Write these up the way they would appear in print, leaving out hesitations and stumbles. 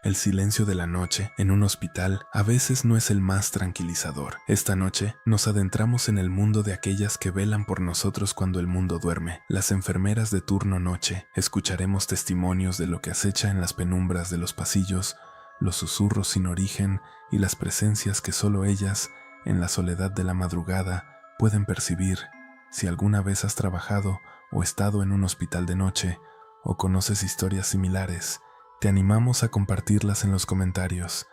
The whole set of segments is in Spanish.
El silencio de la noche en un hospital a veces no es el más tranquilizador. Esta noche nos adentramos en el mundo de aquellas que velan por nosotros cuando el mundo duerme, las enfermeras de turno noche. Escucharemos testimonios de lo que acecha en las penumbras de los pasillos, los susurros sin origen y las presencias que solo ellas, en la soledad de la madrugada, pueden percibir. Si alguna vez has trabajado o estado en un hospital de noche, o conoces historias similares, te animamos a compartirlas en los comentarios.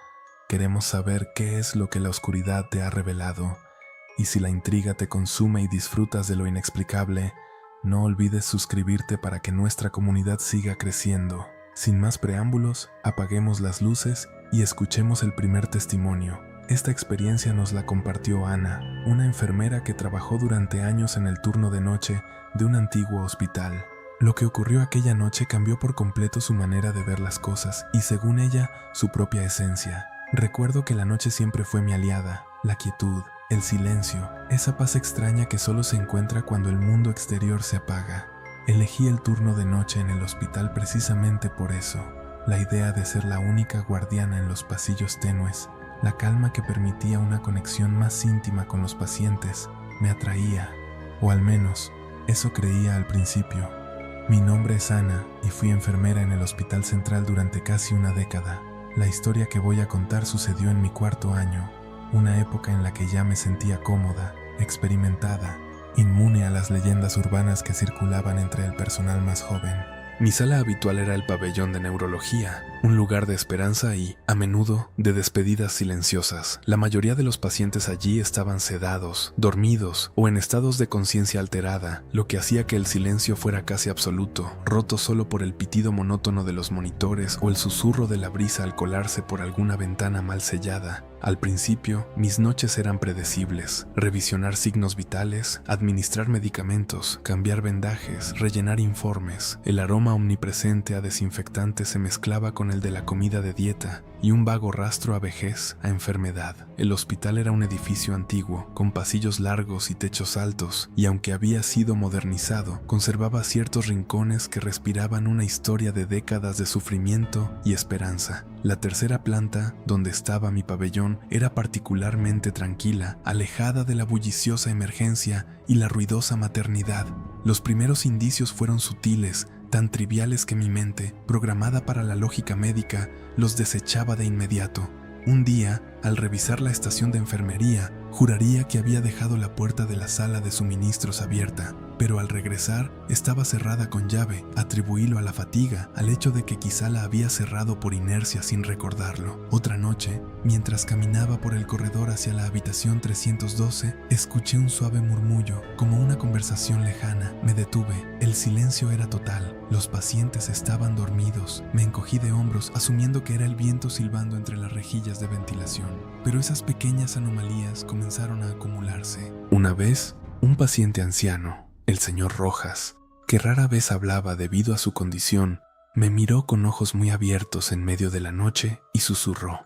Queremos saber qué es lo que la oscuridad te ha revelado, y si la intriga te consume y disfrutas de lo inexplicable, no olvides suscribirte para que nuestra comunidad siga creciendo. Sin más preámbulos, apaguemos las luces y escuchemos el primer testimonio. Esta experiencia nos la compartió Ana, una enfermera que trabajó durante años en el turno de noche de un antiguo hospital. Lo que ocurrió aquella noche cambió por completo su manera de ver las cosas y, según ella, su propia esencia. Recuerdo que la noche siempre fue mi aliada, la quietud, el silencio, esa paz extraña que solo se encuentra cuando el mundo exterior se apaga. Elegí el turno de noche en el hospital precisamente por eso. La idea de ser la única guardiana en los pasillos tenues, la calma que permitía una conexión más íntima con los pacientes, me atraía, o al menos, eso creía al principio. Mi nombre es Ana y fui enfermera en el Hospital Central durante casi una década. La historia que voy a contar sucedió en mi cuarto año, una época en la que ya me sentía cómoda, experimentada, inmune a las leyendas urbanas que circulaban entre el personal más joven. Mi sala habitual era el pabellón de neurología, un lugar de esperanza y, a menudo, de despedidas silenciosas. La mayoría de los pacientes allí estaban sedados, dormidos o en estados de conciencia alterada, lo que hacía que el silencio fuera casi absoluto, roto solo por el pitido monótono de los monitores o el susurro de la brisa al colarse por alguna ventana mal sellada. Al principio, mis noches eran predecibles: revisionar signos vitales, administrar medicamentos, cambiar vendajes, rellenar informes. El aroma omnipresente a desinfectante se mezclaba con el de la comida de dieta y un vago rastro a vejez, a enfermedad. El hospital era un edificio antiguo, con pasillos largos y techos altos, y aunque había sido modernizado, conservaba ciertos rincones que respiraban una historia de décadas de sufrimiento y esperanza. La tercera planta, donde estaba mi pabellón, era particularmente tranquila, alejada de la bulliciosa emergencia y la ruidosa maternidad. Los primeros indicios fueron sutiles, tan triviales que mi mente, programada para la lógica médica, los desechaba de inmediato. Un día, al revisar la estación de enfermería, juraría que había dejado la puerta de la sala de suministros abierta, pero al regresar estaba cerrada con llave. Atribuílo a la fatiga, al hecho de que quizá la había cerrado por inercia sin recordarlo. Otra noche, mientras caminaba por el corredor hacia la habitación 312, escuché un suave murmullo, como una conversación lejana. Me detuve. El silencio era total. Los pacientes estaban dormidos. Me encogí de hombros, asumiendo que era el viento silbando entre las rejillas de ventilación. Pero esas pequeñas anomalías comenzaron a acumularse. Una vez, un paciente anciano, el señor Rojas, que rara vez hablaba debido a su condición, me miró con ojos muy abiertos en medio de la noche y susurró: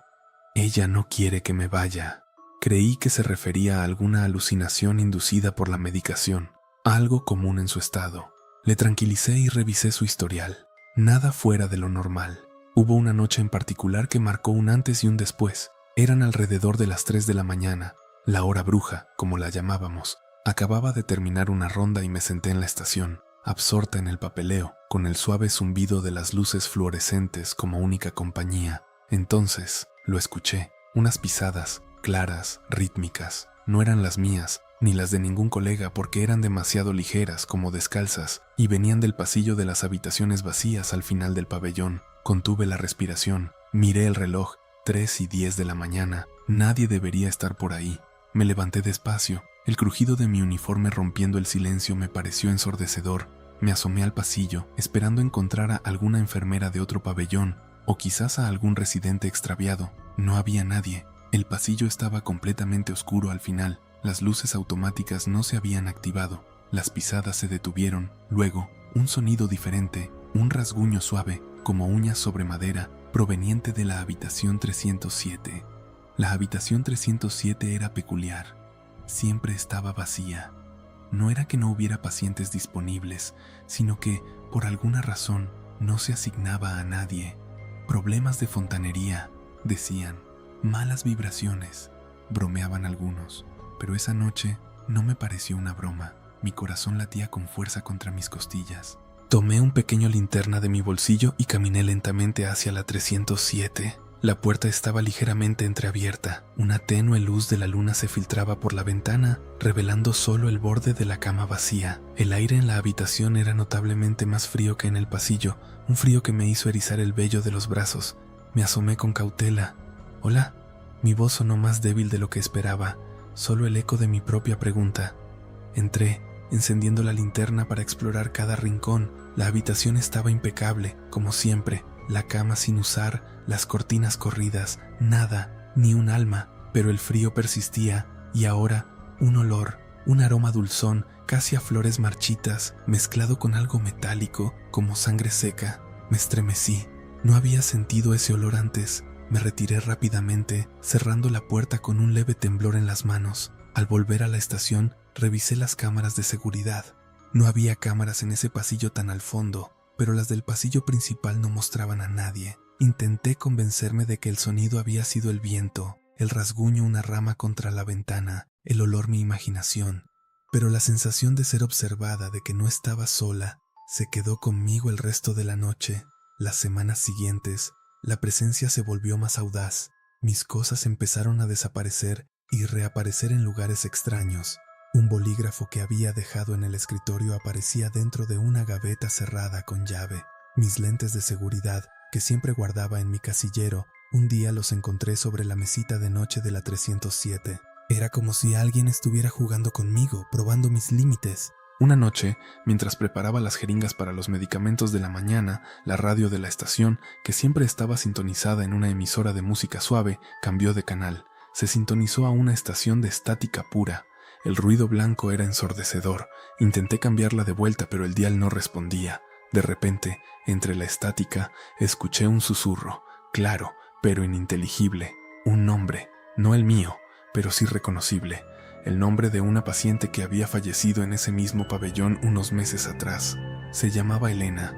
«Ella no quiere que me vaya». Creí que se refería a alguna alucinación inducida por la medicación, algo común en su estado. Le tranquilicé y revisé su historial. Nada fuera de lo normal. Hubo una noche en particular que marcó un antes y un después. Eran alrededor de las 3 de la mañana, la hora bruja, como la llamábamos. Acababa de terminar una ronda y me senté en la estación, absorta en el papeleo, con el suave zumbido de las luces fluorescentes como única compañía. Entonces, lo escuché. Unas pisadas, claras, rítmicas. No eran las mías, ni las de ningún colega, porque eran demasiado ligeras, como descalzas, y venían del pasillo de las habitaciones vacías al final del pabellón. Contuve la respiración, miré el reloj, 3:10 de la mañana. Nadie debería estar por ahí. Me levanté despacio. El crujido de mi uniforme rompiendo el silencio me pareció ensordecedor. Me asomé al pasillo, esperando encontrar a alguna enfermera de otro pabellón, o quizás a algún residente extraviado. No había nadie. El pasillo estaba completamente oscuro al final. Las luces automáticas no se habían activado. Las pisadas se detuvieron. Luego, un sonido diferente, un rasguño suave, como uñas sobre madera, proveniente de la habitación 307. La habitación 307 era peculiar. Siempre estaba vacía. No era que no hubiera pacientes disponibles, sino que, por alguna razón, no se asignaba a nadie. Problemas de fontanería, decían. Malas vibraciones, bromeaban algunos. Pero esa noche no me pareció una broma. Mi corazón latía con fuerza contra mis costillas. Tomé un pequeño linterna de mi bolsillo y caminé lentamente hacia la 307. La puerta estaba ligeramente entreabierta. Una tenue luz de la luna se filtraba por la ventana, revelando solo el borde de la cama vacía. El aire en la habitación era notablemente más frío que en el pasillo, un frío que me hizo erizar el vello de los brazos. Me asomé con cautela. «Hola». Mi voz sonó más débil de lo que esperaba, solo el eco de mi propia pregunta. Entré, encendiendo la linterna para explorar cada rincón. La habitación estaba impecable, como siempre. La cama sin usar, las cortinas corridas, nada, ni un alma, pero el frío persistía y ahora un olor, un aroma dulzón, casi a flores marchitas, mezclado con algo metálico, como sangre seca. Me estremecí. No había sentido ese olor antes. Me retiré rápidamente, cerrando la puerta con un leve temblor en las manos. Al volver a la estación, revisé las cámaras de seguridad. No había cámaras en ese pasillo tan al fondo, pero las del pasillo principal no mostraban a nadie. Intenté convencerme de que el sonido había sido el viento, el rasguño una rama contra la ventana, el olor mi imaginación. Pero la sensación de ser observada, de que no estaba sola, se quedó conmigo el resto de la noche. Las semanas siguientes, la presencia se volvió más audaz. Mis cosas empezaron a desaparecer y reaparecer en lugares extraños. Un bolígrafo que había dejado en el escritorio aparecía dentro de una gaveta cerrada con llave. Mis lentes de seguridad, que siempre guardaba en mi casillero, un día los encontré sobre la mesita de noche de la 307. Era como si alguien estuviera jugando conmigo, probando mis límites. Una noche, mientras preparaba las jeringas para los medicamentos de la mañana, la radio de la estación, que siempre estaba sintonizada en una emisora de música suave, cambió de canal. Se sintonizó a una estación de estática pura. El ruido blanco era ensordecedor. Intenté cambiarla de vuelta, pero el dial no respondía. De repente, entre la estática, escuché un susurro, claro, pero ininteligible. Un nombre, no el mío, pero sí reconocible. El nombre de una paciente que había fallecido en ese mismo pabellón unos meses atrás. Se llamaba Elena.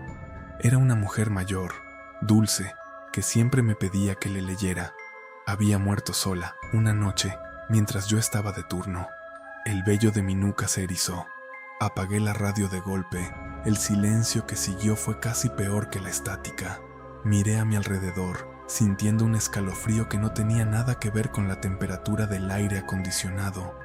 Era una mujer mayor, dulce, que siempre me pedía que le leyera. Había muerto sola, una noche, mientras yo estaba de turno. El vello de mi nuca se erizó. Apagué la radio de golpe. El silencio que siguió fue casi peor que la estática. Miré a mi alrededor, sintiendo un escalofrío que no tenía nada que ver con la temperatura del aire acondicionado.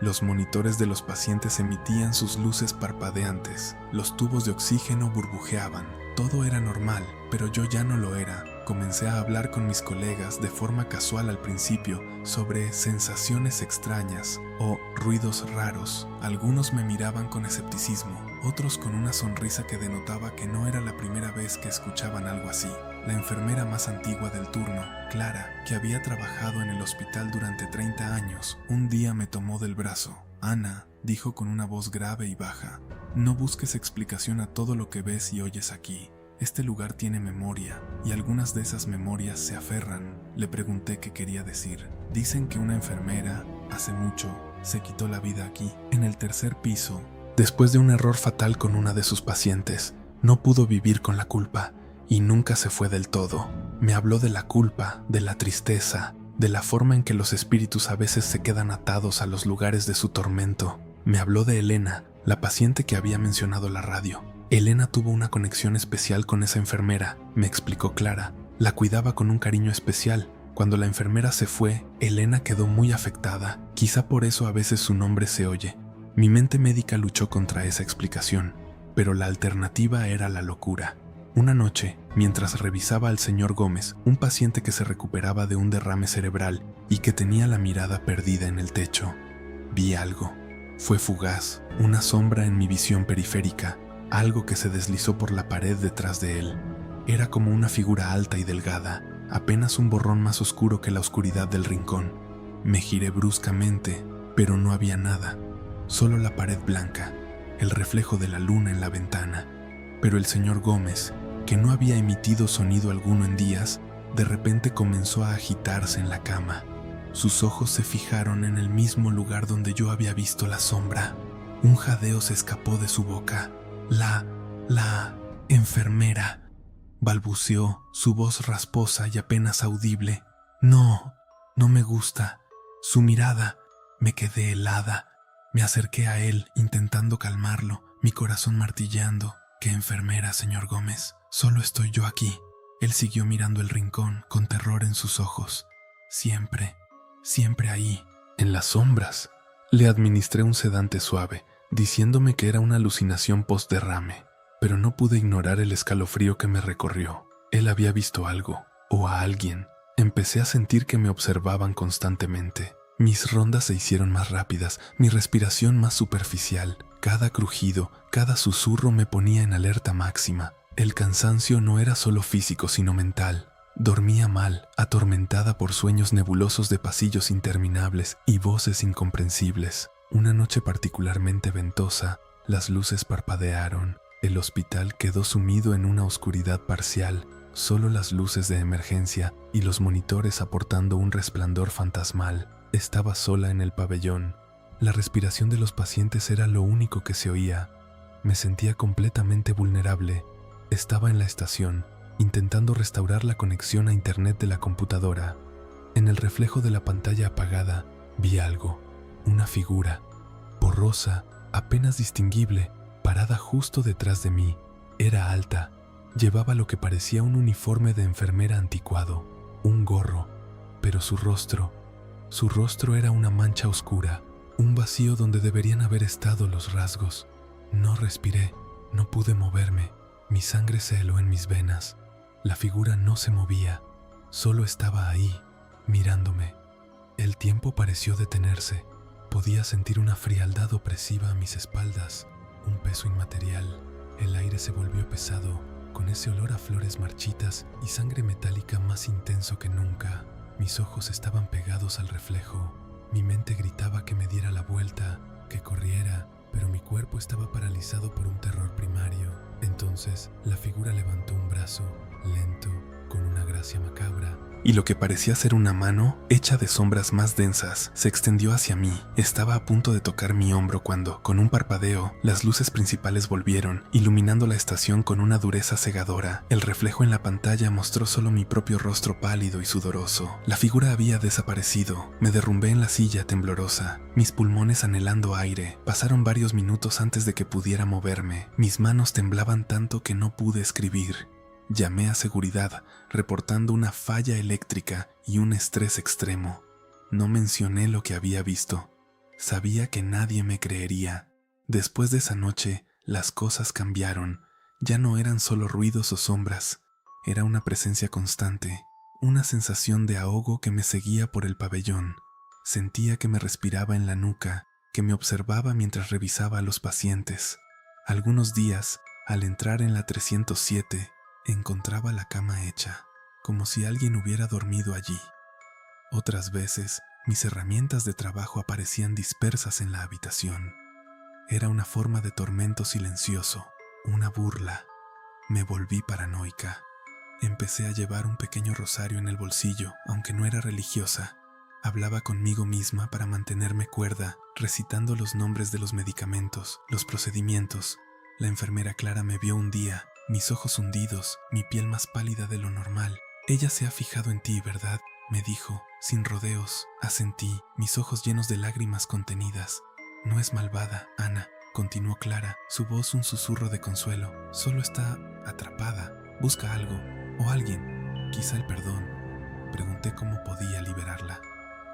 Los monitores de los pacientes emitían sus luces parpadeantes. Los tubos de oxígeno burbujeaban. Todo era normal, pero yo ya no lo era. Comencé a hablar con mis colegas de forma casual al principio sobre sensaciones extrañas o ruidos raros. Algunos me miraban con escepticismo, otros con una sonrisa que denotaba que no era la primera vez que escuchaban algo así. La enfermera más antigua del turno, Clara, que había trabajado en el hospital durante 30 años, un día me tomó del brazo. «Ana», dijo con una voz grave y baja, «no busques explicación a todo lo que ves y oyes aquí. Este lugar tiene memoria, y algunas de esas memorias se aferran». Le pregunté qué quería decir. «Dicen que una enfermera, hace mucho, se quitó la vida aquí, en el 3er piso, después de un error fatal con una de sus pacientes. No pudo vivir con la culpa, y nunca se fue del todo. Me habló de la culpa, de la tristeza, de la forma en que los espíritus a veces se quedan atados a los lugares de su tormento. Me habló de Elena, la paciente que había mencionado la radio. Elena tuvo una conexión especial con esa enfermera, me explicó Clara. La cuidaba con un cariño especial. Cuando la enfermera se fue, Elena quedó muy afectada. Quizá por eso a veces su nombre se oye. Mi mente médica luchó contra esa explicación, pero la alternativa era la locura. Una noche, mientras revisaba al señor Gómez, un paciente que se recuperaba de un derrame cerebral y que tenía la mirada perdida en el techo, vi algo. Fue fugaz, una sombra en mi visión periférica, algo que se deslizó por la pared detrás de él. Era como una figura alta y delgada, apenas un borrón más oscuro que la oscuridad del rincón. Me giré bruscamente, pero no había nada, solo la pared blanca, el reflejo de la luna en la ventana. Pero el señor Gómez, que no había emitido sonido alguno en días, de repente comenzó a agitarse en la cama. Sus ojos se fijaron en el mismo lugar donde yo había visto la sombra. Un jadeo se escapó de su boca. La enfermera. balbuceó, su voz rasposa y apenas audible. No, no me gusta. Su mirada. Me quedé helada. Me acerqué a él, intentando calmarlo, mi corazón martillando. «¿Qué enfermera, señor Gómez? Solo estoy yo aquí». Él siguió mirando el rincón, con terror en sus ojos. Siempre, siempre ahí, en las sombras. Le administré un sedante suave, diciéndome que era una alucinación postderrame, pero no pude ignorar el escalofrío que me recorrió. Él había visto algo, o a alguien. Empecé a sentir que me observaban constantemente. Mis rondas se hicieron más rápidas, mi respiración más superficial. Cada crujido, cada susurro me ponía en alerta máxima. El cansancio no era solo físico, sino mental. Dormía mal, atormentada por sueños nebulosos de pasillos interminables y voces incomprensibles. Una noche particularmente ventosa, las luces parpadearon. El hospital quedó sumido en una oscuridad parcial, solo las luces de emergencia y los monitores aportando un resplandor fantasmal. Estaba sola en el pabellón. La respiración de los pacientes era lo único que se oía. Me sentía completamente vulnerable. Estaba en la estación, intentando restaurar la conexión a internet de la computadora. En el reflejo de la pantalla apagada, vi algo, una figura, borrosa, apenas distinguible, parada justo detrás de mí. Era alta, llevaba lo que parecía un uniforme de enfermera anticuado, un gorro, pero su rostro era una mancha oscura, un vacío donde deberían haber estado los rasgos. No respiré, no pude moverme, mi sangre se heló en mis venas. La figura no se movía, solo estaba ahí, mirándome. El tiempo pareció detenerse. Podía sentir una frialdad opresiva a mis espaldas, un peso inmaterial. El aire se volvió pesado, con ese olor a flores marchitas y sangre metálica más intenso que nunca. Mis ojos estaban pegados al reflejo. Mi mente gritaba que me diera la vuelta, que corriera, pero mi cuerpo estaba paralizado por un terror primario. Entonces, la figura levantó un brazo, lento, con una gracia macabra, y lo que parecía ser una mano, hecha de sombras más densas, se extendió hacia mí. Estaba a punto de tocar mi hombro cuando, con un parpadeo, las luces principales volvieron, iluminando la estación con una dureza cegadora. El reflejo en la pantalla mostró solo mi propio rostro pálido y sudoroso. La figura había desaparecido. Me derrumbé en la silla temblorosa, mis pulmones anhelando aire. Pasaron varios minutos antes de que pudiera moverme. Mis manos temblaban tanto que no pude escribir. Llamé a seguridad, reportando una falla eléctrica y un estrés extremo. No mencioné lo que había visto. Sabía que nadie me creería. Después de esa noche, las cosas cambiaron. Ya no eran solo ruidos o sombras. Era una presencia constante, una sensación de ahogo que me seguía por el pabellón. Sentía que me respiraba en la nuca, que me observaba mientras revisaba a los pacientes. Algunos días, al entrar en la 307, encontraba la cama hecha, como si alguien hubiera dormido allí. Otras veces, mis herramientas de trabajo aparecían dispersas en la habitación. Era una forma de tormento silencioso, una burla. Me volví paranoica. Empecé a llevar un pequeño rosario en el bolsillo, aunque no era religiosa. Hablaba conmigo misma para mantenerme cuerda, recitando los nombres de los medicamentos, los procedimientos. La enfermera Clara me vio un día, mis ojos hundidos, mi piel más pálida de lo normal. «Ella se ha fijado en ti, ¿verdad?», me dijo, sin rodeos. Asentí, mis ojos llenos de lágrimas contenidas. «No es malvada, Ana», continuó Clara, su voz un susurro de consuelo. «Solo está atrapada. Busca algo, o alguien, quizá el perdón». Pregunté cómo podía liberarla.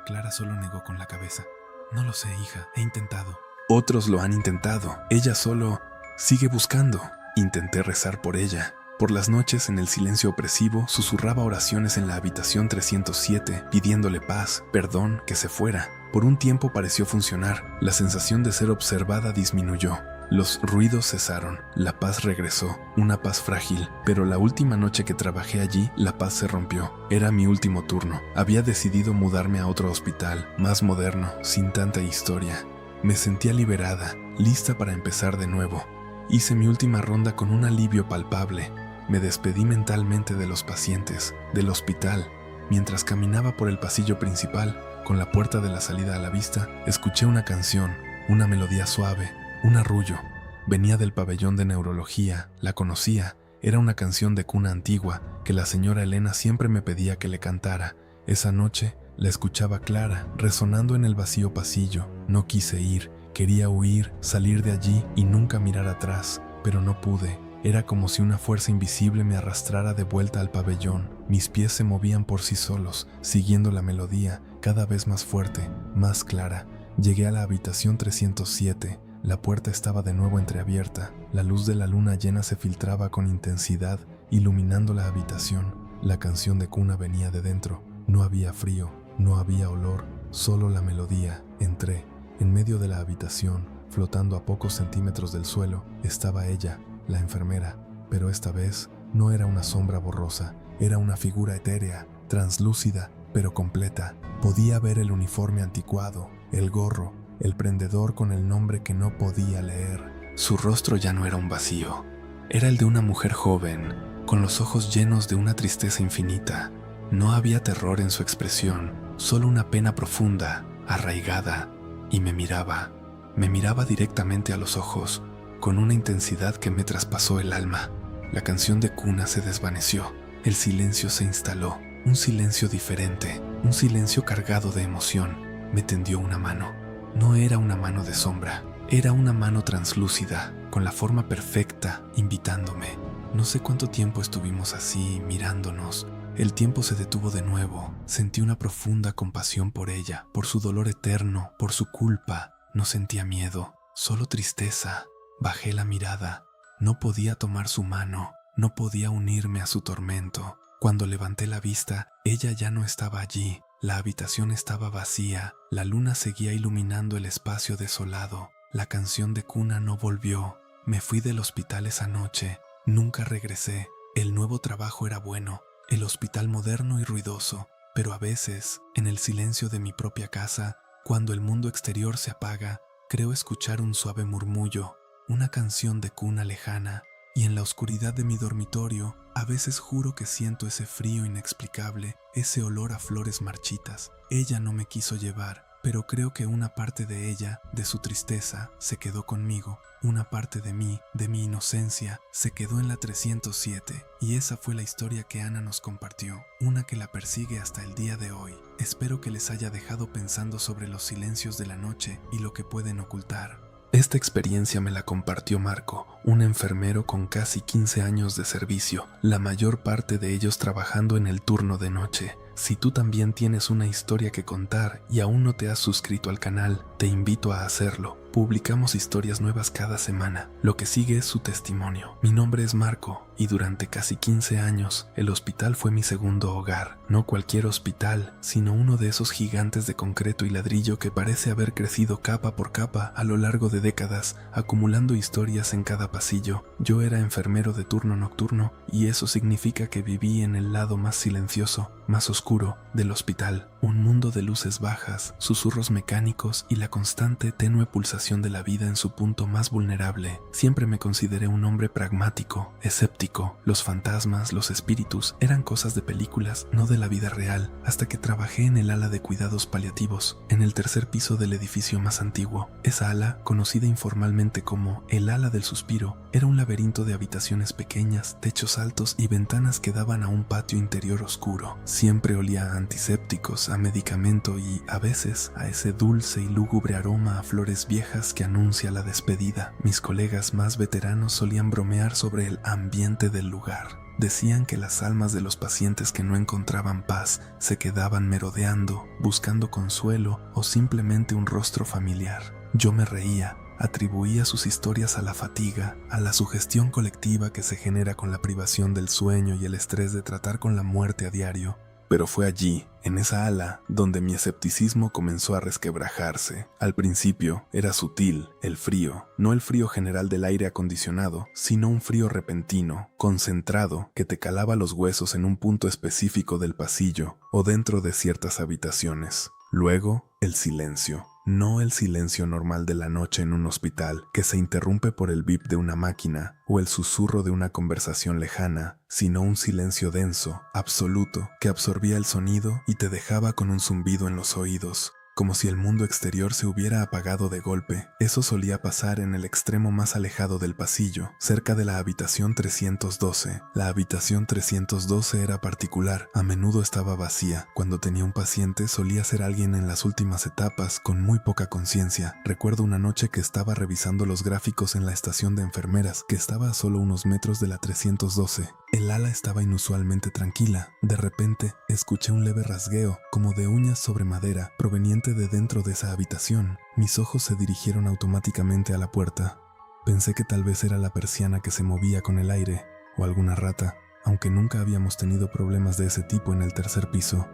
Clara solo negó con la cabeza. «No lo sé, hija, he intentado». «Otros lo han intentado. Ella solo sigue buscando». Intenté rezar por ella. Por las noches, en el silencio opresivo, susurraba oraciones en la habitación 307, pidiéndole paz, perdón, que se fuera. Por un tiempo pareció funcionar. La sensación de ser observada disminuyó. Los ruidos cesaron. La paz regresó. Una paz frágil. Pero la última noche que trabajé allí, la paz se rompió. Era mi último turno. Había decidido mudarme a otro hospital, más moderno, sin tanta historia. Me sentía liberada, lista para empezar de nuevo. Hice mi última ronda con un alivio palpable. Me despedí mentalmente de los pacientes, del hospital. Mientras caminaba por el pasillo principal, con la puerta de la salida a la vista, escuché una canción, una melodía suave, un arrullo. Venía del pabellón de neurología, la conocía. Era una canción de cuna antigua que la señora Elena siempre me pedía que le cantara. Esa noche la escuchaba clara, resonando en el vacío pasillo. No quise ir, quería huir, salir de allí y nunca mirar atrás, pero no pude. Era como si una fuerza invisible me arrastrara de vuelta al pabellón. Mis pies se movían por sí solos, siguiendo la melodía, cada vez más fuerte, más clara. Llegué a la habitación 307. La puerta estaba de nuevo entreabierta. La luz de la luna llena se filtraba con intensidad, iluminando la habitación. La canción de cuna venía de dentro. No había frío, no había olor, solo la melodía. Entré. En medio de la habitación, flotando a pocos centímetros del suelo, estaba ella, la enfermera. Pero esta vez no era una sombra borrosa, era una figura etérea, translúcida, pero completa. Podía ver el uniforme anticuado, el gorro, el prendedor con el nombre que no podía leer. Su rostro ya no era un vacío, era el de una mujer joven, con los ojos llenos de una tristeza infinita. No había terror en su expresión, solo una pena profunda, arraigada, y me miraba directamente a los ojos, con una intensidad que me traspasó el alma. La canción de cuna se desvaneció, el silencio se instaló, un silencio diferente, un silencio cargado de emoción. Me tendió una mano. No era una mano de sombra, era una mano translúcida, con la forma perfecta, invitándome. No sé cuánto tiempo estuvimos así, mirándonos. El tiempo se detuvo de nuevo. Sentí una profunda compasión por ella, por su dolor eterno, por su culpa. No sentía miedo, solo tristeza. Bajé la mirada. No podía tomar su mano, no podía unirme a su tormento. Cuando levanté la vista, ella ya no estaba allí. La habitación estaba vacía, la luna seguía iluminando el espacio desolado. La canción de cuna no volvió. Me fui del hospital esa noche. Nunca regresé. El nuevo trabajo era bueno, el hospital moderno y ruidoso, pero a veces, en el silencio de mi propia casa, cuando el mundo exterior se apaga, creo escuchar un suave murmullo, una canción de cuna lejana, y en la oscuridad de mi dormitorio, a veces juro que siento ese frío inexplicable, ese olor a flores marchitas. Ella no me quiso llevar, pero creo que una parte de ella, de su tristeza, se quedó conmigo. Una parte de mí, de mi inocencia, se quedó en la 307, y esa fue la historia que Ana nos compartió, una que la persigue hasta el día de hoy. Espero que les haya dejado pensando sobre los silencios de la noche y lo que pueden ocultar. Esta experiencia me la compartió Marco, un enfermero con casi 15 años de servicio, la mayor parte de ellos trabajando en el turno de noche. Si tú también tienes una historia que contar y aún no te has suscrito al canal, te invito a hacerlo. Publicamos historias nuevas cada semana. Lo que sigue es su testimonio. Mi nombre es Marco y durante casi 15 años el hospital fue mi segundo hogar. No cualquier hospital, sino uno de esos gigantes de concreto y ladrillo que parece haber crecido capa por capa a lo largo de décadas, acumulando historias en cada pasillo. Yo era enfermero de turno nocturno y eso significa que viví en el lado más silencioso, más oscuro del hospital. Un mundo de luces bajas, susurros mecánicos y la constante tenue pulsación de la vida en su punto más vulnerable. Siempre me consideré un hombre pragmático, escéptico. Los fantasmas, los espíritus, eran cosas de películas, no de la vida real, hasta que trabajé en el ala de cuidados paliativos, en el tercer piso del edificio más antiguo. Esa ala, conocida informalmente como el ala del suspiro, era un laberinto de habitaciones pequeñas, techos altos y ventanas que daban a un patio interior oscuro. Siempre olía a antisépticos, a medicamento y, a veces, a ese dulce y lúgubre aroma a flores viejas que anuncia la despedida. Mis colegas más veteranos solían bromear sobre el ambiente del lugar. Decían que las almas de los pacientes que no encontraban paz se quedaban merodeando, buscando consuelo o simplemente un rostro familiar. Yo me reía. Atribuía sus historias a la fatiga, a la sugestión colectiva que se genera con la privación del sueño y el estrés de tratar con la muerte a diario. Pero fue allí, en esa ala, donde mi escepticismo comenzó a resquebrajarse. Al principio era sutil, el frío, no el frío general del aire acondicionado, sino un frío repentino, concentrado, que te calaba los huesos en un punto específico del pasillo o dentro de ciertas habitaciones. Luego, el silencio. No el silencio normal de la noche en un hospital, que se interrumpe por el bip de una máquina o el susurro de una conversación lejana, sino un silencio denso, absoluto, que absorbía el sonido y te dejaba con un zumbido en los oídos, como si el mundo exterior se hubiera apagado de golpe. Eso solía pasar en el extremo más alejado del pasillo, cerca de la habitación 312. La habitación 312 era particular, a menudo estaba vacía. Cuando tenía un paciente solía ser alguien en las últimas etapas, con muy poca conciencia. Recuerdo una noche que estaba revisando los gráficos en la estación de enfermeras, que estaba a solo unos metros de la 312. El ala estaba inusualmente tranquila. De repente, escuché un leve rasgueo, como de uñas sobre madera, proveniente de dentro de esa habitación. Mis ojos se dirigieron automáticamente a la puerta. Pensé que tal vez era la persiana que se movía con el aire, o alguna rata, aunque nunca habíamos tenido problemas de ese tipo en el tercer piso.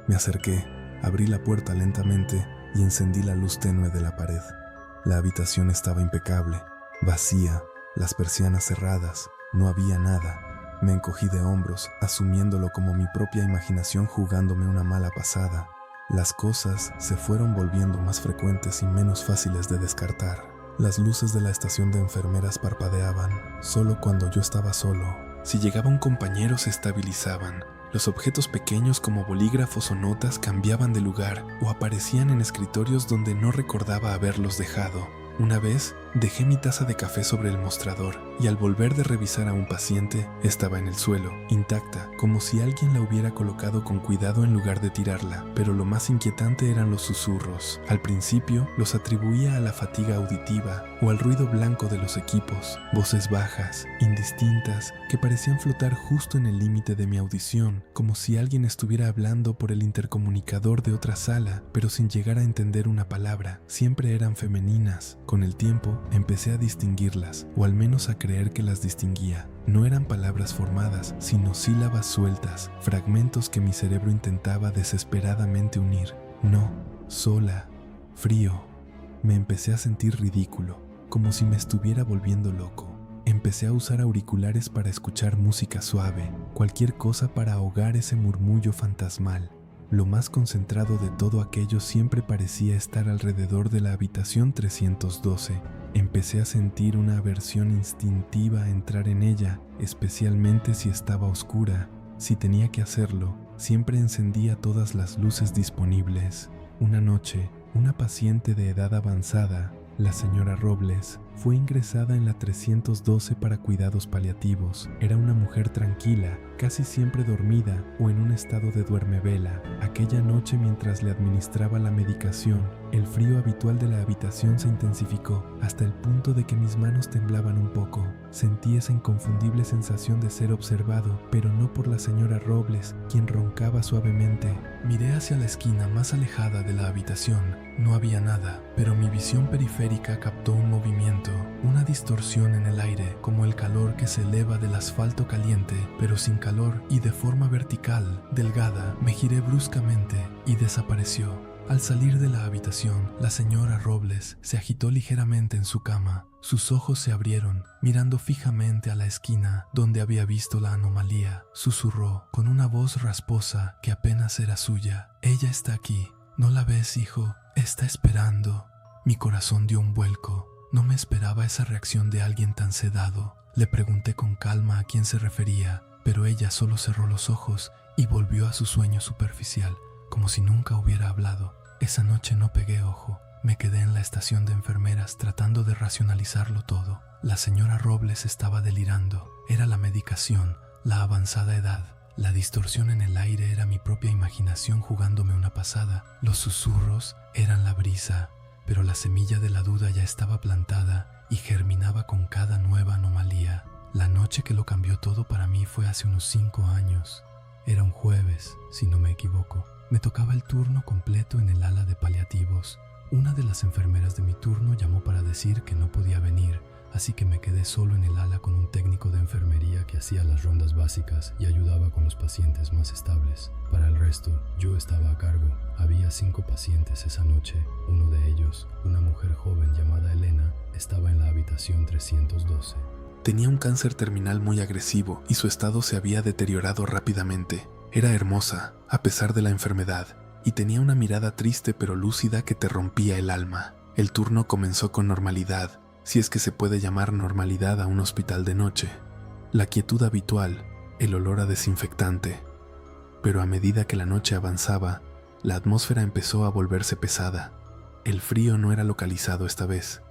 Me acerqué, abrí la puerta lentamente y encendí la luz tenue de la pared. La habitación estaba impecable, vacía, las persianas cerradas, no había nada. Me encogí de hombros, asumiéndolo como mi propia imaginación jugándome una mala pasada. Las cosas se fueron volviendo más frecuentes y menos fáciles de descartar. Las luces de la estación de enfermeras parpadeaban, solo cuando yo estaba solo. Si llegaba un compañero se estabilizaban. Los objetos pequeños como bolígrafos o notas cambiaban de lugar o aparecían en escritorios donde no recordaba haberlos dejado. Una vez dejé mi taza de café sobre el mostrador y al volver de revisar a un paciente estaba en el suelo, intacta, como si alguien la hubiera colocado con cuidado en lugar de tirarla, pero lo más inquietante eran los susurros. Al principio los atribuía a la fatiga auditiva o al ruido blanco de los equipos, voces bajas, indistintas, que parecían flotar justo en el límite de mi audición, como si alguien estuviera hablando por el intercomunicador de otra sala, pero sin llegar a entender una palabra. Siempre eran femeninas. Con el tiempo empecé a distinguirlas, o al menos a creer que las distinguía. No eran palabras formadas, sino sílabas sueltas, fragmentos que mi cerebro intentaba desesperadamente unir. No, sola, frío. Me empecé a sentir ridículo, como si me estuviera volviendo loco. Empecé a usar auriculares para escuchar música suave, cualquier cosa para ahogar ese murmullo fantasmal. Lo más concentrado de todo aquello siempre parecía estar alrededor de la habitación 312. Empecé a sentir una aversión instintiva a entrar en ella, especialmente si estaba oscura. Si tenía que hacerlo, siempre encendía todas las luces disponibles. Una noche, una paciente de edad avanzada, la señora Robles, fue ingresada en la 312 para cuidados paliativos. Era una mujer tranquila, casi siempre dormida o en un estado de duermevela. Aquella noche, mientras le administraba la medicación, el frío habitual de la habitación se intensificó hasta el punto de que mis manos temblaban un poco. Sentí esa inconfundible sensación de ser observado, pero no por la señora Robles, quien roncaba suavemente. Miré hacia la esquina más alejada de la habitación. No había nada, pero mi visión periférica captó un movimiento, una distorsión en el aire, como el calor que se eleva del asfalto caliente, pero sin calor y de forma vertical, delgada. Me giré bruscamente y desapareció. Al salir de la habitación, la señora Robles se agitó ligeramente en su cama. Sus ojos se abrieron, mirando fijamente a la esquina donde había visto la anomalía. Susurró con una voz rasposa que apenas era suya: «Ella está aquí. ¿No la ves, hijo? Está esperando». Mi corazón dio un vuelco. No me esperaba esa reacción de alguien tan sedado. Le pregunté con calma a quién se refería, pero ella solo cerró los ojos y volvió a su sueño superficial, como si nunca hubiera hablado. Esa noche no pegué ojo. Me quedé en la estación de enfermeras tratando de racionalizarlo todo. La señora Robles estaba delirando. Era la medicación, la avanzada edad. La distorsión en el aire era mi propia imaginación jugándome una pasada. Los susurros eran la brisa, pero la semilla de la duda ya estaba plantada y germinaba con cada nueva anomalía. La noche que lo cambió todo para mí fue hace unos 5 años. Era un jueves, si no me equivoco. Me tocaba el turno completo en el ala de paliativos. Una de las enfermeras de mi turno llamó para decir que no podía venir, así que me quedé solo en el ala con un técnico de enfermería que hacía las rondas básicas y ayudaba con los pacientes más estables. Para el resto, yo estaba a cargo. Había 5 pacientes esa noche. Uno de ellos, una mujer joven llamada Elena, estaba en la habitación 312. Tenía un cáncer terminal muy agresivo y su estado se había deteriorado rápidamente. Era hermosa, a pesar de la enfermedad, y tenía una mirada triste pero lúcida que te rompía el alma. El turno comenzó con normalidad, si es que se puede llamar normalidad a un hospital de noche. La quietud habitual, el olor a desinfectante. Pero a medida que la noche avanzaba, La atmósfera empezó a volverse pesada. El frío no era localizado esta vez.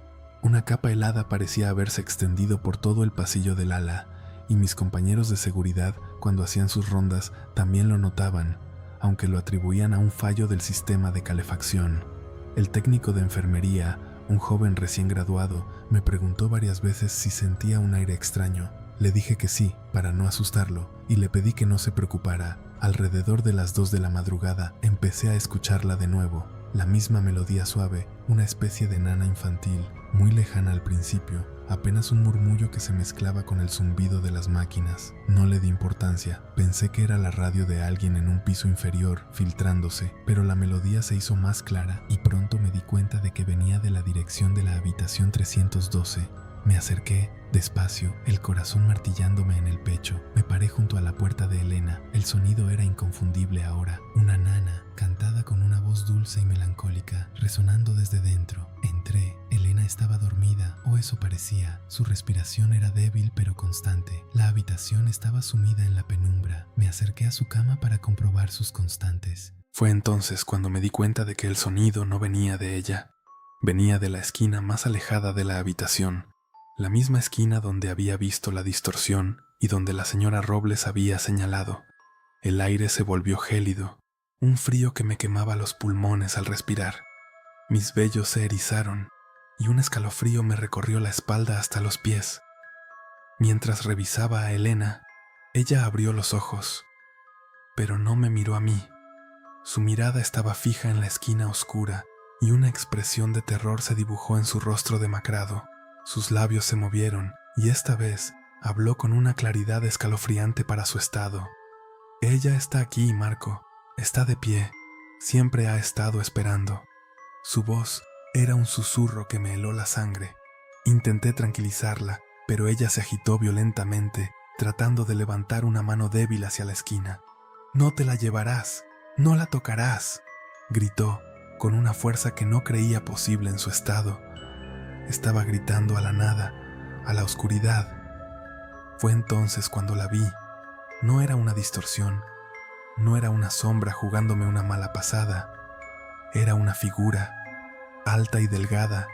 Una capa helada parecía haberse extendido por todo el pasillo del ala, y mis compañeros de seguridad, cuando hacían sus rondas, también lo notaban, aunque lo atribuían a un fallo del sistema de calefacción. El técnico de enfermería, un joven recién graduado, me preguntó varias veces si sentía un aire extraño. Le dije que sí, para no asustarlo, y le pedí que no se preocupara. Alrededor de las 2 de la madrugada empecé a escucharla de nuevo, la misma melodía suave, una especie de nana infantil, muy lejana al principio, apenas un murmullo que se mezclaba con el zumbido de las máquinas. No le di importancia, pensé que era la radio de alguien en un piso inferior, filtrándose, pero la melodía se hizo más clara y pronto me di cuenta de que venía de la dirección de la habitación 312. Me acerqué, despacio, el corazón martillándome en el pecho. Me paré junto a la puerta de Elena. El sonido era inconfundible ahora. Una nana, cantada con una voz dulce y melancólica, resonando desde dentro. Entré. Elena estaba dormida, o eso parecía. Su respiración era débil pero constante. La habitación estaba sumida en la penumbra. Me acerqué a su cama para comprobar sus constantes. Fue entonces cuando me di cuenta de que el sonido no venía de ella. Venía de la esquina más alejada de la habitación. La misma esquina donde había visto la distorsión y donde la señora Robles había señalado. El aire se volvió gélido, un frío que me quemaba los pulmones al respirar. Mis vellos se erizaron y un escalofrío me recorrió la espalda hasta los pies. Mientras revisaba a Elena, ella abrió los ojos, pero no me miró a mí. Su mirada estaba fija en la esquina oscura y una expresión de terror se dibujó en su rostro demacrado. Sus labios se movieron y esta vez habló con una claridad escalofriante para su estado. Ella está aquí, Marco. Está de pie. Siempre ha estado esperando. Su voz era un susurro que me heló la sangre. Intenté tranquilizarla, pero ella se agitó violentamente, tratando de levantar una mano débil hacia la esquina. «No te la llevarás. No la tocarás», gritó, con una fuerza que no creía posible en su estado. Estaba gritando a la nada, a la oscuridad. Fue entonces cuando la vi. No era una distorsión, no era una sombra jugándome una mala pasada. Era una figura, alta y delgada,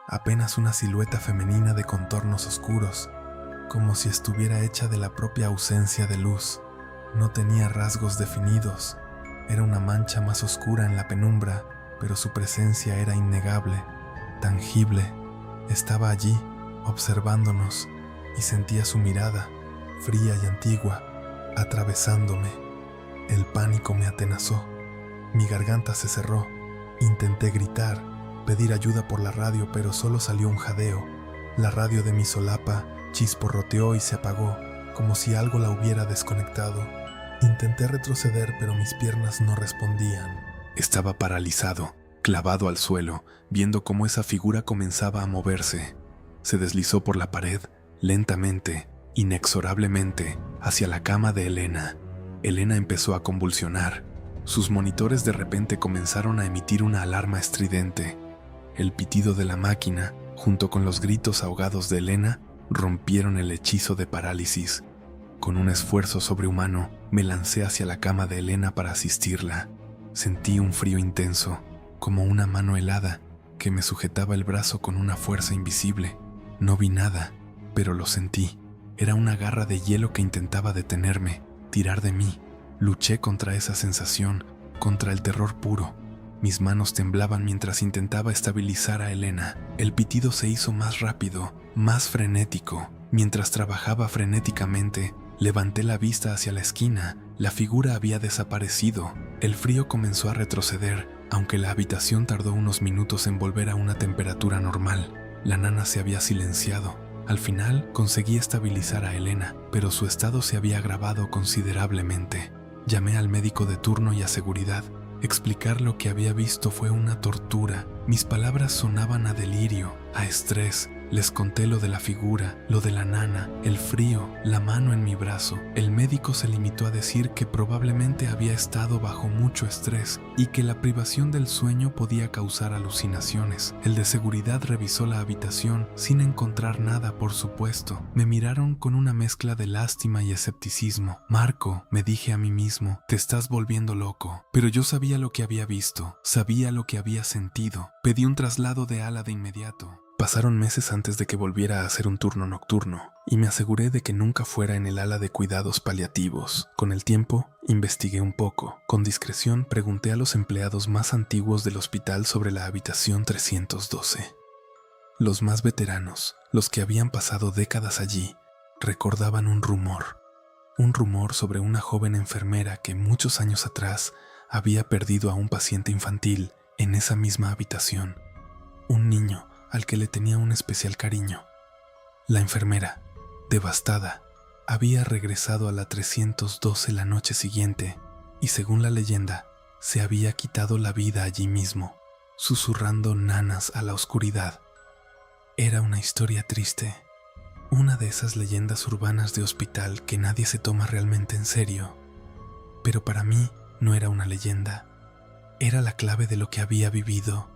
apenas una silueta femenina de contornos oscuros, como si estuviera hecha de la propia ausencia de luz. No tenía rasgos definidos, era una mancha más oscura en la penumbra, pero su presencia era innegable, tangible. Estaba allí, observándonos, y sentía su mirada, fría y antigua, atravesándome. El pánico me atenazó. Mi garganta se cerró. Intenté gritar, pedir ayuda por la radio, pero solo salió un jadeo. La radio de mi solapa chisporroteó y se apagó, como si algo la hubiera desconectado. Intenté retroceder, pero mis piernas no respondían. Estaba paralizado, clavado al suelo, viendo cómo esa figura comenzaba a moverse. Se deslizó por la pared, lentamente, inexorablemente, hacia la cama de Elena. Elena empezó a convulsionar. Sus monitores de repente comenzaron a emitir una alarma estridente. El pitido de la máquina, junto con los gritos ahogados de Elena, rompieron el hechizo de parálisis. Con un esfuerzo sobrehumano, me lancé hacia la cama de Elena para asistirla. Sentí un frío intenso, como una mano helada que me sujetaba el brazo con una fuerza invisible. No vi nada, pero lo sentí. Era una garra de hielo que intentaba detenerme, tirar de mí. Luché contra esa sensación, contra el terror puro. Mis manos temblaban mientras intentaba estabilizar a Elena. El pitido se hizo más rápido, más frenético. Mientras trabajaba frenéticamente, levanté la vista hacia la esquina. La figura había desaparecido. El frío comenzó a retroceder, aunque la habitación tardó unos minutos en volver a una temperatura normal. La nana se había silenciado. Al final conseguí estabilizar a Elena, pero su estado se había agravado considerablemente. Llamé al médico de turno y a seguridad. Explicar lo que había visto fue una tortura. Mis palabras sonaban a delirio, a estrés, Les conté lo de la figura, lo de la nana, el frío, la mano en mi brazo. El médico se limitó a decir que probablemente había estado bajo mucho estrés y que la privación del sueño podía causar alucinaciones. El de seguridad revisó la habitación sin encontrar nada, por supuesto. Me miraron con una mezcla de lástima y escepticismo. Marco, me dije a mí mismo, te estás volviendo loco. Pero yo sabía lo que había visto, sabía lo que había sentido. Pedí un traslado de ala de inmediato. Pasaron meses antes de que volviera a hacer un turno nocturno, y me aseguré de que nunca fuera en el ala de cuidados paliativos. Con el tiempo, investigué un poco. Con discreción, pregunté a los empleados más antiguos del hospital sobre la habitación 312. Los más veteranos, los que habían pasado décadas allí, recordaban un rumor sobre una joven enfermera que muchos años atrás había perdido a un paciente infantil en esa misma habitación. Un niño al que le tenía un especial cariño. La enfermera, devastada, había regresado a la 312 la noche siguiente y, según la leyenda, se había quitado la vida allí mismo, susurrando nanas a la oscuridad. Era una historia triste, una de esas leyendas urbanas de hospital que nadie se toma realmente en serio. Pero para mí no era una leyenda, era la clave de lo que había vivido.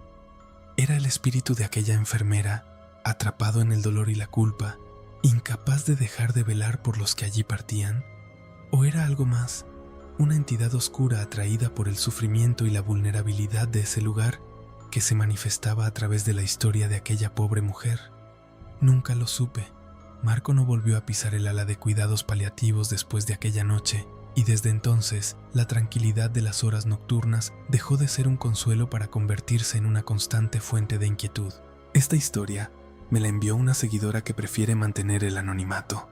Era el espíritu de aquella enfermera, atrapado en el dolor y la culpa, incapaz de dejar de velar por los que allí partían. ¿O era algo más, una entidad oscura atraída por el sufrimiento y la vulnerabilidad de ese lugar que se manifestaba a través de la historia de aquella pobre mujer? Nunca lo supe. Marco no volvió a pisar el ala de cuidados paliativos después de aquella noche, y desde entonces la tranquilidad de las horas nocturnas dejó de ser un consuelo para convertirse en una constante fuente de inquietud. Esta historia me la envió una seguidora que prefiere mantener el anonimato.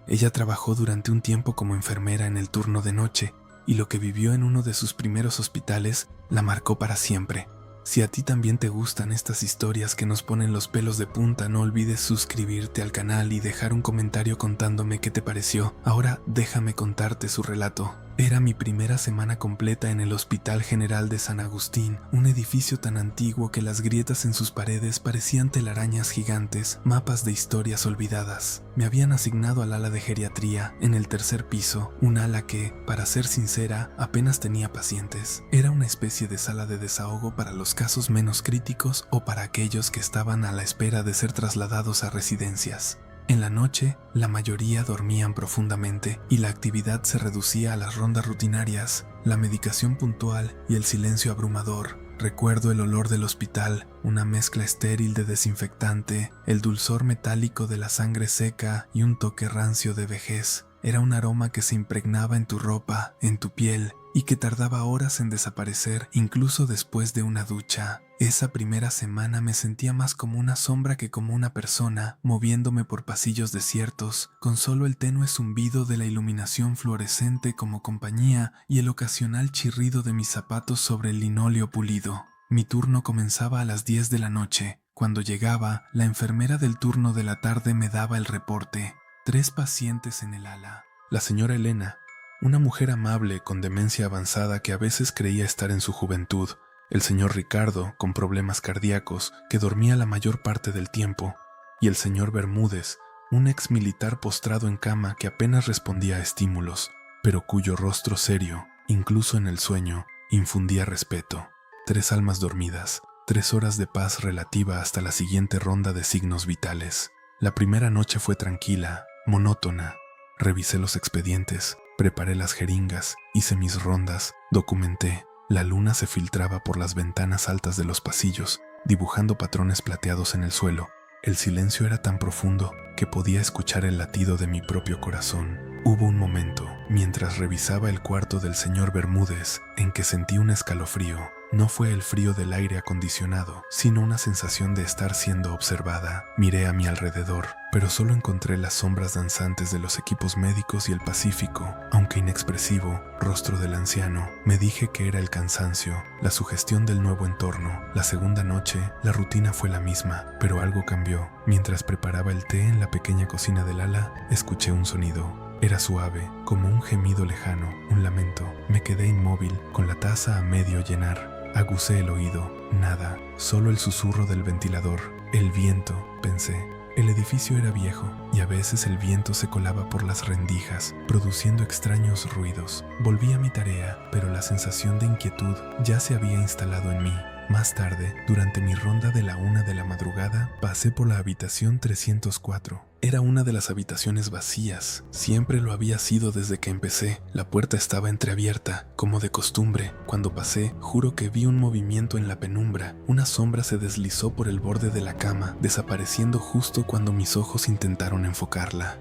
Ella trabajó durante un tiempo como enfermera en el turno de noche, y lo que vivió en uno de sus primeros hospitales la marcó para siempre. Si a ti también te gustan estas historias que nos ponen los pelos de punta, no olvides suscribirte al canal y dejar un comentario contándome qué te pareció. Ahora déjame contarte su relato. Era mi primera semana completa en el Hospital General de San Agustín, un edificio tan antiguo que las grietas en sus paredes parecían telarañas gigantes, mapas de historias olvidadas. Me habían asignado al ala de geriatría, en el tercer piso, un ala que, para ser sincera, apenas tenía pacientes. Era una especie de sala de desahogo para los casos menos críticos o para aquellos que estaban a la espera de ser trasladados a residencias. En la noche, la mayoría dormían profundamente y la actividad se reducía a las rondas rutinarias, la medicación puntual y el silencio abrumador. Recuerdo el olor del hospital, una mezcla estéril de desinfectante, el dulzor metálico de la sangre seca y un toque rancio de vejez. Era un aroma que se impregnaba en tu ropa, en tu piel, y que tardaba horas en desaparecer, incluso después de una ducha. Esa primera semana me sentía más como una sombra que como una persona, moviéndome por pasillos desiertos, con solo el tenue zumbido de la iluminación fluorescente como compañía y el ocasional chirrido de mis zapatos sobre el linóleo pulido. Mi turno comenzaba a las 10 de la noche. Cuando llegaba, la enfermera del turno de la tarde me daba el reporte. 3 pacientes en el ala. La señora Elena, una mujer amable con demencia avanzada que a veces creía estar en su juventud, el señor Ricardo, con problemas cardíacos, que dormía la mayor parte del tiempo, y el señor Bermúdez, un ex militar postrado en cama que apenas respondía a estímulos, pero cuyo rostro serio, incluso en el sueño, infundía respeto. 3 almas dormidas, 3 horas de paz relativa hasta la siguiente ronda de signos vitales. La primera noche fue tranquila, monótona. Revisé los expedientes, preparé las jeringas, hice mis rondas, documenté. La luna se filtraba por las ventanas altas de los pasillos, dibujando patrones plateados en el suelo. El silencio era tan profundo que podía escuchar el latido de mi propio corazón. Hubo un momento, mientras revisaba el cuarto del señor Bermúdez, en que sentí un escalofrío. No fue el frío del aire acondicionado, sino una sensación de estar siendo observada. Miré a mi alrededor, pero solo encontré las sombras danzantes de los equipos médicos y el pacífico, aunque inexpresivo, rostro del anciano. Me dije que era el cansancio, la sugestión del nuevo entorno. La segunda noche, la rutina fue la misma, pero algo cambió. Mientras preparaba el té en la pequeña cocina del ala, escuché un sonido. Era suave, como un gemido lejano, un lamento. Me quedé inmóvil, con la taza a medio llenar. Aguzé el oído. Nada, solo el susurro del ventilador. El viento, pensé. El edificio era viejo y a veces el viento se colaba por las rendijas, produciendo extraños ruidos. Volví a mi tarea, pero la sensación de inquietud ya se había instalado en mí. Más tarde, durante mi ronda de la 1 de la madrugada, pasé por la habitación 304. Era una de las habitaciones vacías. Siempre lo había sido desde que empecé. La puerta estaba entreabierta, como de costumbre. Cuando pasé, juro que vi un movimiento en la penumbra. Una sombra se deslizó por el borde de la cama, desapareciendo justo cuando mis ojos intentaron enfocarla.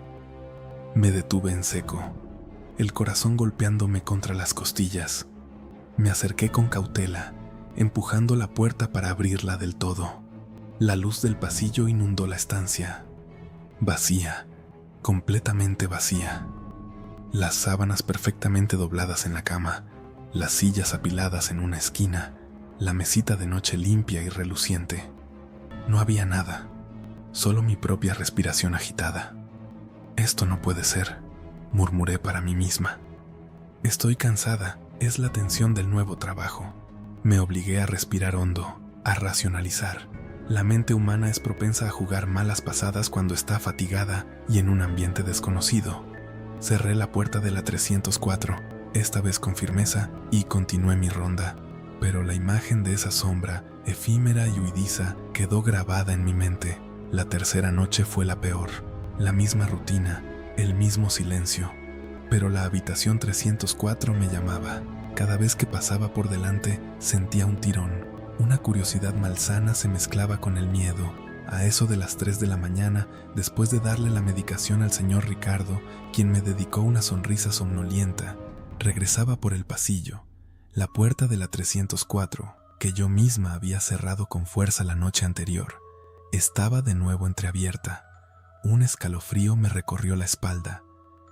Me detuve en seco, el corazón golpeándome contra las costillas. Me acerqué con cautela, empujando la puerta para abrirla del todo. La luz del pasillo inundó la estancia. Vacía, completamente vacía. Las sábanas perfectamente dobladas en la cama, las sillas apiladas en una esquina, la mesita de noche limpia y reluciente. No había nada, solo mi propia respiración agitada. Esto no puede ser, murmuré para mí misma. Estoy cansada, es la tensión del nuevo trabajo. Me obligué a respirar hondo, a racionalizar. La mente humana es propensa a jugar malas pasadas cuando está fatigada y en un ambiente desconocido. Cerré la puerta de la 304, esta vez con firmeza, y continué mi ronda. Pero la imagen de esa sombra, efímera y huidiza, quedó grabada en mi mente. La tercera noche fue la peor. La misma rutina, el mismo silencio. Pero la habitación 304 me llamaba. Cada vez que pasaba por delante, sentía un tirón. Una curiosidad malsana se mezclaba con el miedo. A eso de las 3 de la mañana, después de darle la medicación al señor Ricardo, quien me dedicó una sonrisa somnolienta, regresaba por el pasillo. La puerta de la 304, que yo misma había cerrado con fuerza la noche anterior, estaba de nuevo entreabierta. Un escalofrío me recorrió la espalda.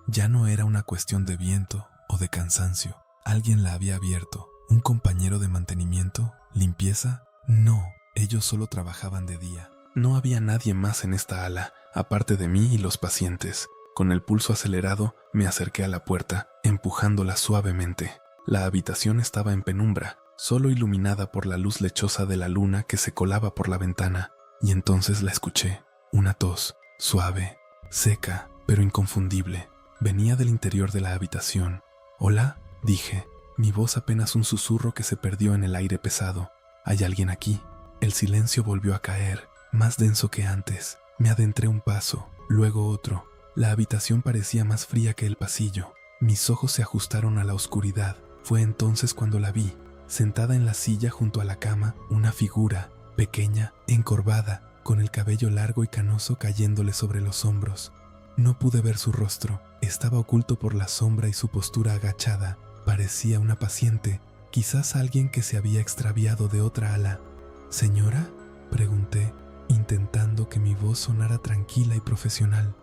Ya no era una cuestión de viento o de cansancio. Alguien la había abierto. ¿Un compañero de mantenimiento? ¿Limpieza? No, ellos solo trabajaban de día. No había nadie más en esta ala, aparte de mí y los pacientes. Con el pulso acelerado, me acerqué a la puerta, empujándola suavemente. La habitación estaba en penumbra, solo iluminada por la luz lechosa de la luna que se colaba por la ventana, y entonces la escuché. Una tos, suave, seca, pero inconfundible. Venía del interior de la habitación. «¿Hola?», dije. Mi voz apenas un susurro que se perdió en el aire pesado. «¿Hay alguien aquí?». El silencio volvió a caer, más denso que antes. Me adentré un paso, luego otro. La habitación parecía más fría que el pasillo. Mis ojos se ajustaron a la oscuridad. Fue entonces cuando la vi, sentada en la silla junto a la cama, una figura, pequeña, encorvada, con el cabello largo y canoso cayéndole sobre los hombros. No pude ver su rostro, estaba oculto por la sombra y su postura agachada. Parecía una paciente, quizás alguien que se había extraviado de otra ala. «¿Señora?», pregunté, intentando que mi voz sonara tranquila y profesional.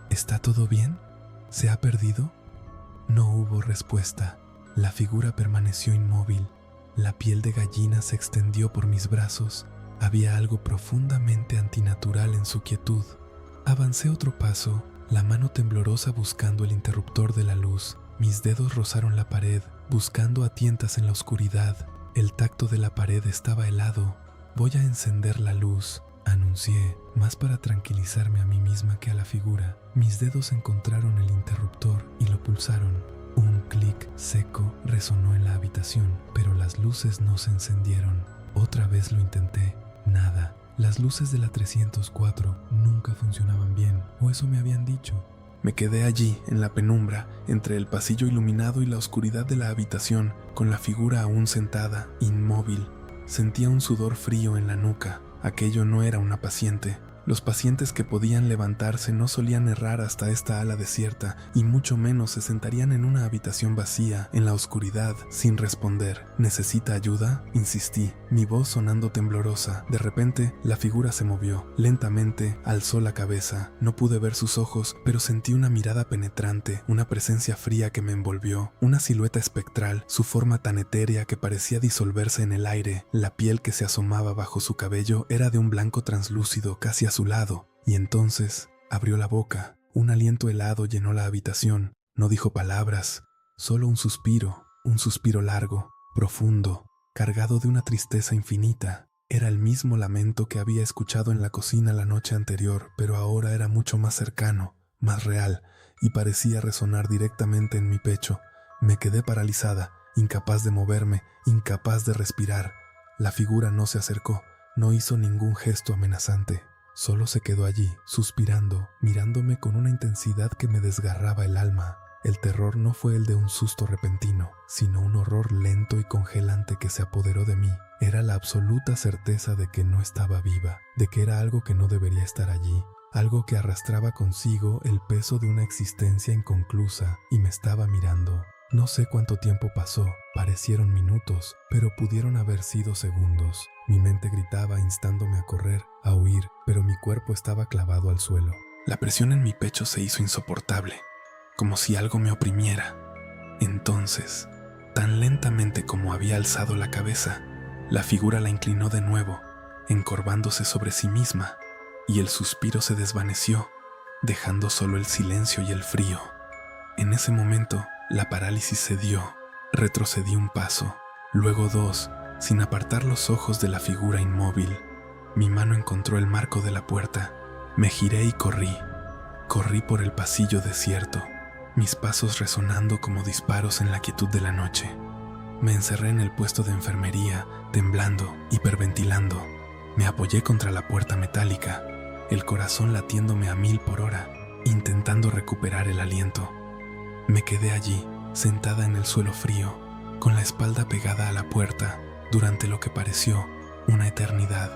«¿Está todo bien? ¿Se ha perdido?». No hubo respuesta. La figura permaneció inmóvil. La piel de gallina se extendió por mis brazos. Había algo profundamente antinatural en su quietud. Avancé otro paso, la mano temblorosa buscando el interruptor de la luz. Mis dedos rozaron la pared, buscando a tientas en la oscuridad. El tacto de la pared estaba helado. «Voy a encender la luz», anuncié, más para tranquilizarme a mí misma que a la figura. Mis dedos encontraron el interruptor y lo pulsaron. Un clic seco resonó en la habitación, pero las luces no se encendieron. Otra vez lo intenté. Nada. Las luces de la 304 nunca funcionaban bien, o eso me habían dicho. Me quedé allí, en la penumbra, entre el pasillo iluminado y la oscuridad de la habitación, con la figura aún sentada, inmóvil. Sentía un sudor frío en la nuca. Aquello no era una paciente. Los pacientes que podían levantarse no solían errar hasta esta ala desierta, y mucho menos se sentarían en una habitación vacía, en la oscuridad, sin responder. «¿Necesita ayuda?», insistí, mi voz sonando temblorosa. De repente, la figura se movió. Lentamente, alzó la cabeza. No pude ver sus ojos, pero sentí una mirada penetrante, una presencia fría que me envolvió, una silueta espectral, su forma tan etérea que parecía disolverse en el aire. La piel que se asomaba bajo su cabello era de un blanco translúcido, casi a su lado, y entonces abrió la boca. Un aliento helado llenó la habitación. No dijo palabras, solo un suspiro largo, profundo, cargado de una tristeza infinita. Era el mismo lamento que había escuchado en la cocina la noche anterior, pero ahora era mucho más cercano, más real, y parecía resonar directamente en mi pecho. Me quedé paralizada, incapaz de moverme, incapaz de respirar. La figura no se acercó, no hizo ningún gesto amenazante. Solo se quedó allí, suspirando, mirándome con una intensidad que me desgarraba el alma. El terror no fue el de un susto repentino, sino un horror lento y congelante que se apoderó de mí. Era la absoluta certeza de que no estaba viva, de que era algo que no debería estar allí, algo que arrastraba consigo el peso de una existencia inconclusa y me estaba mirando. No sé cuánto tiempo pasó, parecieron minutos, pero pudieron haber sido segundos. Mi mente gritaba instándome a correr, a huir, pero mi cuerpo estaba clavado al suelo. La presión en mi pecho se hizo insoportable, como si algo me oprimiera. Entonces, tan lentamente como había alzado la cabeza, la figura la inclinó de nuevo, encorvándose sobre sí misma, y el suspiro se desvaneció, dejando solo el silencio y el frío. En ese momento, la parálisis cedió. Retrocedí un paso, luego dos, sin apartar los ojos de la figura inmóvil. Mi mano encontró el marco de la puerta. Me giré y corrí. Corrí por el pasillo desierto, mis pasos resonando como disparos en la quietud de la noche. Me encerré en el puesto de enfermería, temblando, hiperventilando. Me apoyé contra la puerta metálica, el corazón latiéndome a 1000 por hora, intentando recuperar el aliento. Me quedé allí, sentada en el suelo frío, con la espalda pegada a la puerta, durante lo que pareció una eternidad.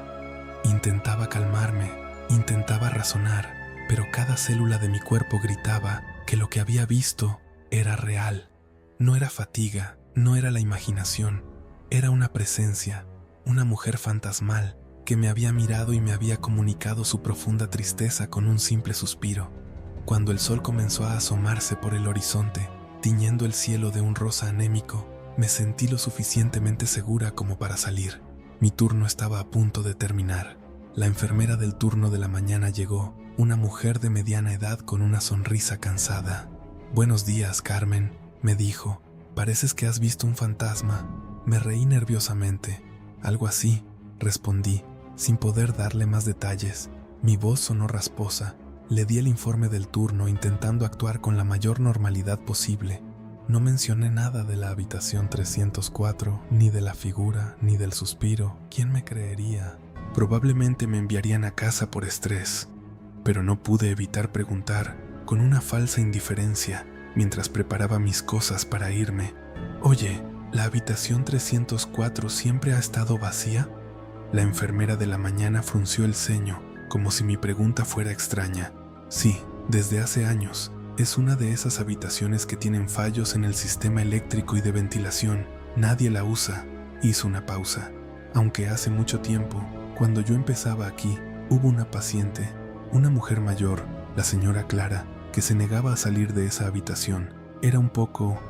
Intentaba calmarme, intentaba razonar, pero cada célula de mi cuerpo gritaba que lo que había visto era real. No era fatiga, no era la imaginación, era una presencia, una mujer fantasmal que me había mirado y me había comunicado su profunda tristeza con un simple suspiro. Cuando el sol comenzó a asomarse por el horizonte, tiñendo el cielo de un rosa anémico, me sentí lo suficientemente segura como para salir. Mi turno estaba a punto de terminar. La enfermera del turno de la mañana llegó, una mujer de mediana edad con una sonrisa cansada. «Buenos días, Carmen», me dijo. «Pareces que has visto un fantasma». Me reí nerviosamente. «Algo así», respondí, sin poder darle más detalles. Mi voz sonó rasposa. Le di el informe del turno intentando actuar con la mayor normalidad posible. No mencioné nada de la habitación 304, ni de la figura, ni del suspiro. ¿Quién me creería? Probablemente me enviarían a casa por estrés, pero no pude evitar preguntar, con una falsa indiferencia, mientras preparaba mis cosas para irme. «Oye, ¿la habitación 304 siempre ha estado vacía?» La enfermera de la mañana frunció el ceño, como si mi pregunta fuera extraña. «Sí, desde hace años. Es una de esas habitaciones que tienen fallos en el sistema eléctrico y de ventilación. Nadie la usa». Hizo una pausa. «Aunque hace mucho tiempo, cuando yo empezaba aquí, hubo una paciente, una mujer mayor, la señora Clara, que se negaba a salir de esa habitación. Era un poco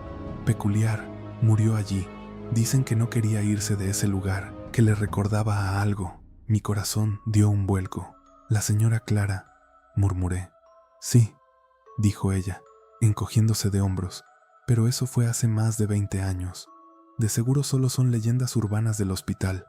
peculiar. Murió allí. Dicen que no quería irse de ese lugar, que le recordaba a algo». Mi corazón dio un vuelco. «La señora Clara», murmuré. «Sí», dijo ella, encogiéndose de hombros, «pero eso fue hace más de 20 años. De seguro solo son leyendas urbanas del hospital.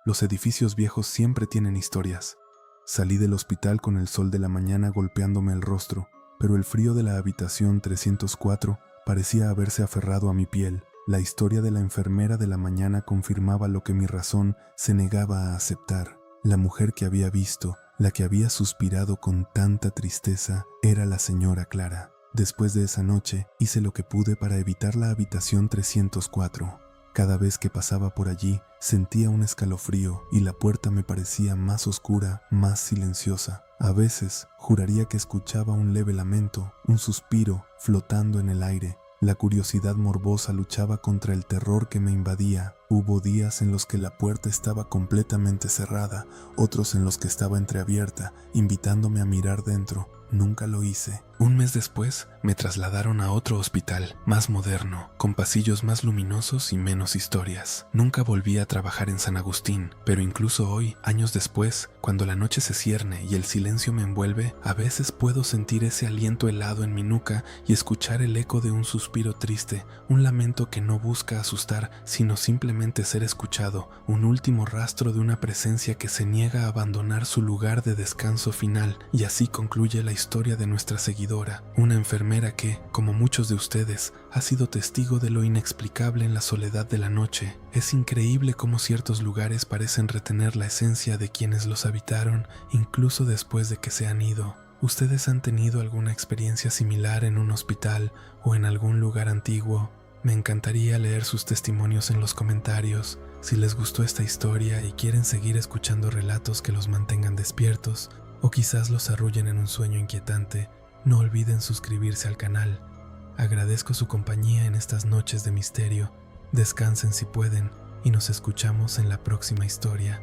Los edificios viejos siempre tienen historias». Salí del hospital con el sol de la mañana golpeándome el rostro, pero el frío de la habitación 304 parecía haberse aferrado a mi piel. La historia de la enfermera de la mañana confirmaba lo que mi razón se negaba a aceptar. La mujer que había visto, la que había suspirado con tanta tristeza, era la señora Clara. Después de esa noche, hice lo que pude para evitar la habitación 304. Cada vez que pasaba por allí, sentía un escalofrío y la puerta me parecía más oscura, más silenciosa. A veces, juraría que escuchaba un leve lamento, un suspiro flotando en el aire. La curiosidad morbosa luchaba contra el terror que me invadía. Hubo días en los que la puerta estaba completamente cerrada, otros en los que estaba entreabierta, invitándome a mirar dentro. Nunca lo hice. Un mes después, me trasladaron a otro hospital, más moderno, con pasillos más luminosos y menos historias. Nunca volví a trabajar en San Agustín, pero incluso hoy, años después, cuando la noche se cierne y el silencio me envuelve, a veces puedo sentir ese aliento helado en mi nuca y escuchar el eco de un suspiro triste, un lamento que no busca asustar, sino simplemente solamente ser escuchado, un último rastro de una presencia que se niega a abandonar su lugar de descanso final, y así concluye la historia de nuestra seguidora, una enfermera que, como muchos de ustedes, ha sido testigo de lo inexplicable en la soledad de la noche. Es increíble cómo ciertos lugares parecen retener la esencia de quienes los habitaron, incluso después de que se han ido. ¿Ustedes han tenido alguna experiencia similar en un hospital o en algún lugar antiguo? Me encantaría leer sus testimonios en los comentarios. Si les gustó esta historia y quieren seguir escuchando relatos que los mantengan despiertos o quizás los arrullen en un sueño inquietante, no olviden suscribirse al canal. Agradezco su compañía en estas noches de misterio. Descansen si pueden y nos escuchamos en la próxima historia.